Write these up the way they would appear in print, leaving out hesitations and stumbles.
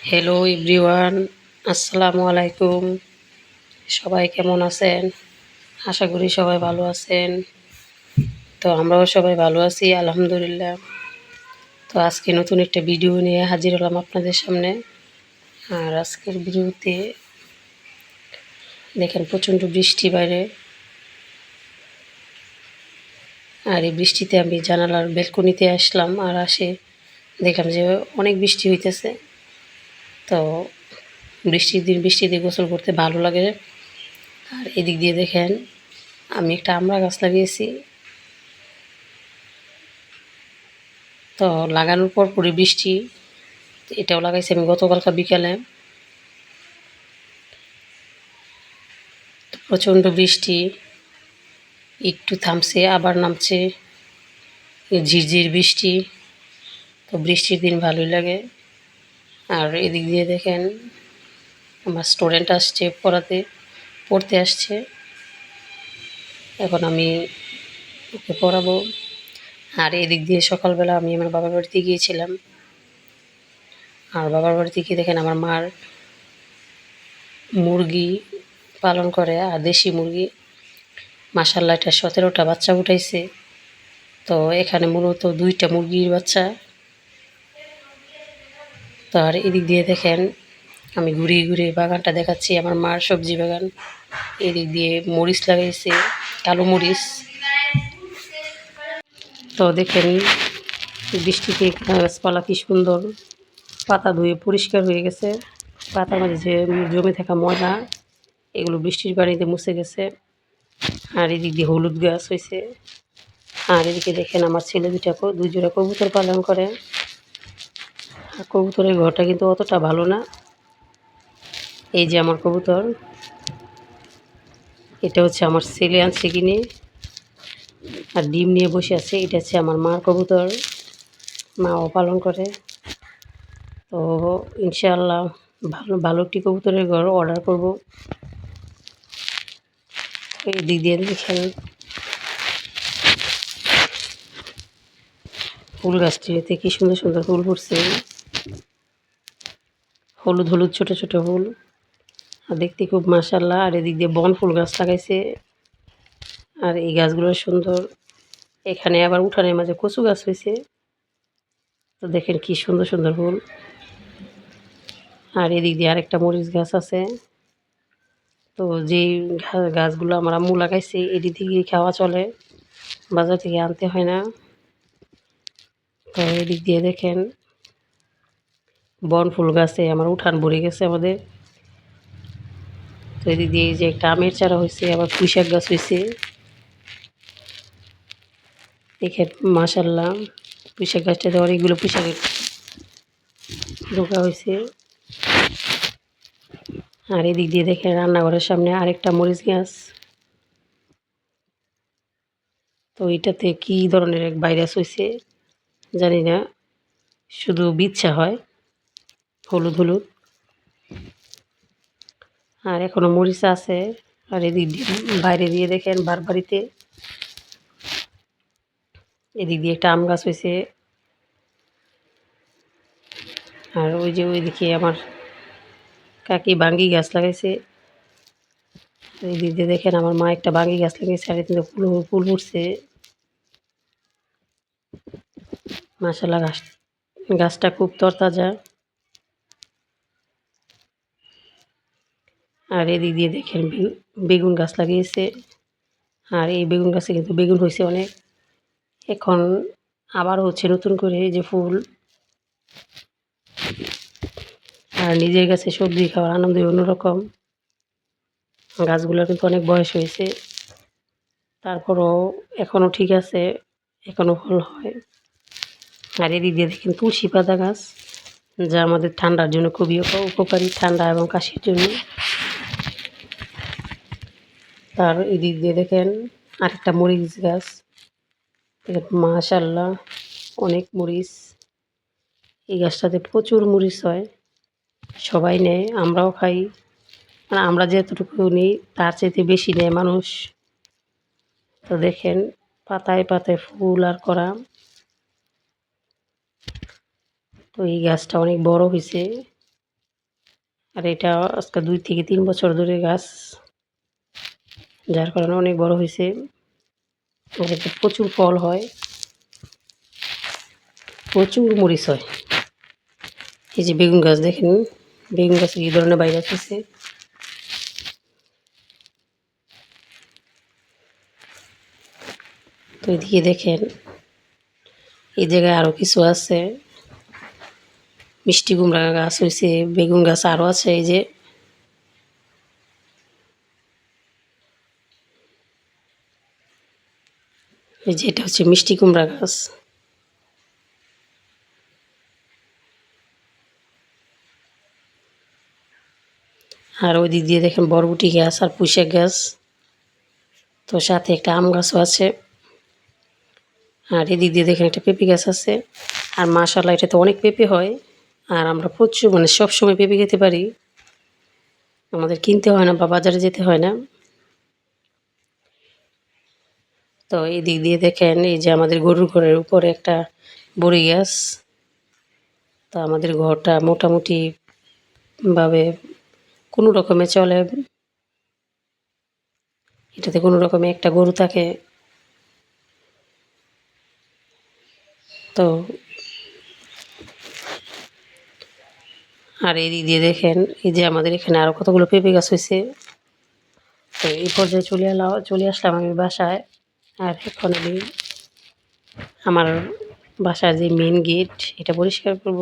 Hello everyone, আসসালামু আলাইকুম। সবাই কেমন আছেন? আশা করি সবাই ভালো আছেন। তো আমরাও সবাই ভালো আছি আলহামদুলিল্লাহ। তো আজকে নতুন একটা ভিডিও নিয়ে হাজির হলাম আপনাদের সামনে। আর আজকের ভিডিওতে দেখেন প্রচণ্ড বৃষ্টি বাইরে। আর এই বৃষ্টিতে আমি জানালার ব্যালকনিতে আসলাম, আর দেখলাম যে অনেক বৃষ্টি হইতেছে। তো বৃষ্টিতে গোসল করতে ভালো লাগে। আর এদিক দিয়ে দেখেন আমি একটা আমড়া গাছ লাগিয়েছি। তো লাগানোর পরই বৃষ্টি। এটাও লাগাইছি আমি গতকালকে বিকালে। প্রচণ্ড বৃষ্টি, একটু থামছে আবার নামছে, ঝিরঝির বৃষ্টি। তো বৃষ্টির দিন ভালোই লাগে। আর এদিক দিয়ে দেখেন আমার স্টুডেন্ট আসছে পড়তে আসছে। এখন আমি ওকে পড়াবো। আর এদিক দিয়ে সকালবেলা আমি আমার বাবার বাড়িতে গিয়েছিলাম। আর বাবার বাড়িতে গিয়ে দেখেন আমার মার মুরগি পালন করে, আর দেশি মুরগি। মাশাআল্লাহ, এটা 17টা বাচ্চা উঠাইছে। তো এখানে মূলত 2টা মুরগির বাচ্চা। তো আর এদিক দিয়ে দেখেন আমি ঘুরিয়ে ঘুরিয়ে বাগানটা দেখাচ্ছি, আমার মার সবজি বাগান। এদিক দিয়ে মরিচ লাগাইছে, কালো মরিচ। তো দেখেন বৃষ্টিতে গাছপালা কি সুন্দর পাতা ধুয়ে পরিষ্কার হয়ে গেছে। পাতার মাঝে যে জমে থাকা ময়লা, এগুলো বৃষ্টির পানিতে মুছে গেছে। আর এদিক দিয়ে হলুদ গাছ হয়েছে। আর এদিকে দেখেন আমার ছেলে দুই জোড়া কবুতর পালন করে। আর কবুতরের ঘরটা কিন্তু অতটা ভালো না। এই যে আমার কবুতর, এটা হচ্ছে আমার ছেলে আনছে কিনে, আর ডিম নিয়ে বসে আছে। এটা হচ্ছে আমার মার কবুতর, মাও পালন করে। তো ইনশাআল্লাহ ভালো ভালো একটি কবুতরের ঘর অর্ডার করব। এই দিক দিয়ে দেখেন ফুল গাছটিতে কি সুন্দর সুন্দর ফুল ফুটছে, হলুদ হলুদ ছোট ছোট ফুল। আর দেখতে খুব মাশাআল্লাহ। আর এদিক দিয়ে বন ফুল গাছ লাগাইছে, আর এই গাছগুলো সুন্দর। এখানে আবার উঠানের মাঝে কচু গাছ হয়েছে। তো দেখেন কি সুন্দর সুন্দর ফুল। আর এদিক দিয়ে আরেকটা মরিচ গাছ আছে। তো যেই গাছগুলো আমার আম্মু লাগাইছে এদিক থেকে খাওয়া চলে, বাজার থেকে আনতে হয় না। তো এদিক দিয়ে দেখেন বন ফুল গাছে আমার উঠান ভরে গেছে আমাদের। তো এদিক দিয়ে যে একটা আমের চারা হয়েছে, আবার পুঁইশাক গাছ হয়েছে। দেখেন মাশাআল্লাহ, পুঁইশাক গাছটাতে অনেকগুলো পুঁইশাকের ডোকা হয়েছে। আর এদিক দিয়ে দেখেন রান্নাঘরের সামনে আরেকটা মরিচ গাছ। তো এটাতে কী ধরনের এক ভাইরাস হয়েছে জানি না, শুধু বিচ্ছা হয় হলুদ হলুদ। আর এখনও মরিচ আছে। আর এদিক দিয়ে বাইরে দিয়ে দেখেন বাড়িতে এদিক দিয়ে একটা আম গাছ হয়েছে। আর ওই যে ওইদিকে আমার কাকি বাঙ্গি গাছ লাগাইছে। এই দিক দিয়ে দেখেন আমার মা একটা বাঙ্গি গাছ লাগিয়েছে, আর এতে ফুল ফুল ফুটছে। মাশাআল্লাহ, গাছটা খুব তরতাজা। আর এদিক দিয়ে দেখেন বেগুন গাছ লাগিয়েছে। আর এই বেগুন গাছে কিন্তু বেগুন হয়েছে অনেক। এখন আবার হচ্ছে নতুন করে যে ফুল। আর নিজের গাছে সবজি খাওয়ার আনন্দই অন্যরকম। গাছগুলোর কিন্তু অনেক বয়স হয়েছে, তারপরও এখনও ঠিক আছে, এখনও ফল হয়। আর এদিক দিয়ে দেখেন তুলসী পাতা গাছ, যা আমাদের ঠান্ডার জন্য খুবই উপকারী, ঠান্ডা এবং কাশির জন্য। তার এদিক দিয়ে দেখেন আরেকটা মরিচ গাছ। দেখেন মাশাআল্লাহ, অনেক মরিচ। এই গাছটাতে প্রচুর মরিচ হয়, সবাই নেয়, আমরাও খাই। মানে আমরা যেতটুকু নিই তার চাইতে বেশি নেয় মানুষ। তো দেখেন পাতায় পাতায় ফুল আর করা। তো এই গাছটা অনেক বড় হয়েছে। আর এটা আজকে 2 থেকে 3 বছর ধরে গাছ, যার কারণে অনেক বড় হয়েছে। এতে প্রচুর ফল হয়, প্রচুর মরিচ হয়। এই যে বেগুন গাছ দেখেন, বেগুন গাছে কী ধরনের ভাইরাস হয়েছে। তো এদিকে দেখেন, এই জায়গায় আরও কিছু আছে, মিষ্টি কুমড়া গাছ হয়েছে, বেগুন গাছ আরও আছে। এই যে এটা হচ্ছে মিষ্টি কুমড়া গাছ। আর ওই দিক দিয়ে দেখেন বরবটি গাছ আর পুঁইশাক গাছ, তো সাথে একটা আম গাছও আছে। আর এদিক দিয়ে দেখেন একটা পেঁপে গাছ আছে। আর মাশাআল্লাহ এটাতে অনেক পেঁপে হয়, আর আমরা প্রচুর মানে সবসময় পেঁপে খেতে পারি, আমাদের কিনতে হয় না বা বাজারে যেতে হয় না। তো এই দিক দিয়ে দেখেন, এই যে আমাদের গরুর ঘরের উপরে একটা বড়ি গাছ। তো আমাদের ঘরটা মোটামুটি ভাবে কোনো রকমে চলে, এটাতে কোনো রকমে একটা গরু থাকে। তো আর এই দিক দিয়ে দেখেন, এই যে আমাদের এখানে আরও কতগুলো পেঁপে গাছ হয়েছে। তো এই পর্যায়ে চলে আসলাম আমি বাসায়। আর এখন আমি আমার বাসার যে মেন গেট এটা পরিষ্কার করব,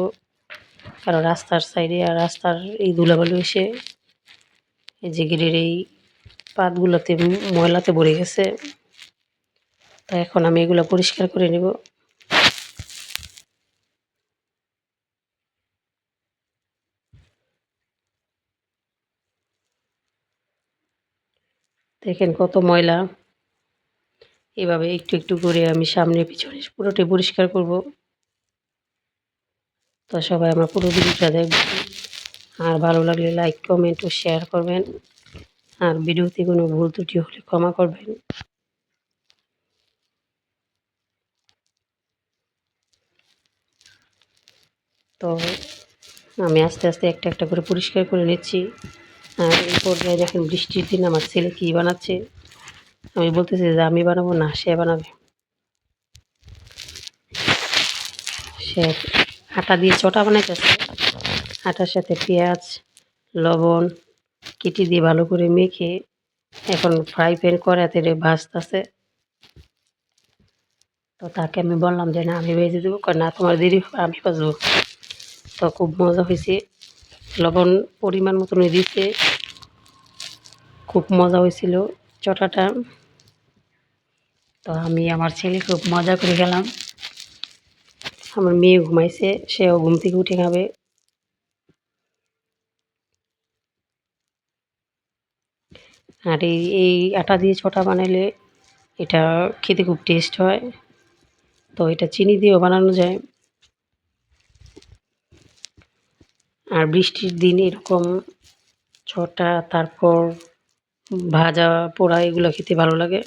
কারণ রাস্তার সাইডে আর রাস্তার এই ধুলাবালু এসে এই যে গেটের এই পাতগুলোতে ময়লাতে ভরে গেছে। তো এখন আমি এগুলো পরিষ্কার করে নেব। দেখেন কত ময়লা, এভাবে একটু একটু করে আমি সামনে পিছনে পুরোটাই পরিষ্কার করব। তো সবাই আমার পুরো ভিডিওটা দেখবেন, আর ভালো লাগলে লাইক কমেন্ট ও শেয়ার করবেন, আর ভিডিওতে কোনো ভুল ত্রুটি হলে ক্ষমা করবেন। তো আমি আস্তে আস্তে একটা একটা করে পরিষ্কার করে নিচ্ছি। আর এই পর্যায়ে দেখেন বৃষ্টির দিন আমার ছেলে কী বানাচ্ছে। আমি বলতেছি যে আমি বানাবো না, সে বানাবে। সে আটা দিয়ে চটা বানাইতেছে, আটার সাথে পেঁয়াজ লবণ কেটে দিয়ে ভালো করে মেখে এখন ফ্রাই প্যান কড়াইতে ভাজতেছে। তো তাকে আমি বললাম যে না আমি ভেজে দেবো, না তোমার দেরি হবে আমি ভাজবো। তো খুব মজা হয়েছে, লবণ পরিমাণ মতনই দিতে, খুব মজা হয়েছিল চটাটা। তো আমি আমার ছেলে খুব মজা করে গেলাম, আমার মেয়ে ঘুমাইছে, সেও ঘুম থেকে উঠে খাবে। আর এই আটা দিয়ে চটা বানালে এটা খেতে খুব টেস্ট হয়। তো এটা চিনি দিয়েও বানানো যায়। আর বৃষ্টির দিন এরকম চটা, তারপর ভাজা পোড়া এগুলো খেতে ভালো লাগে।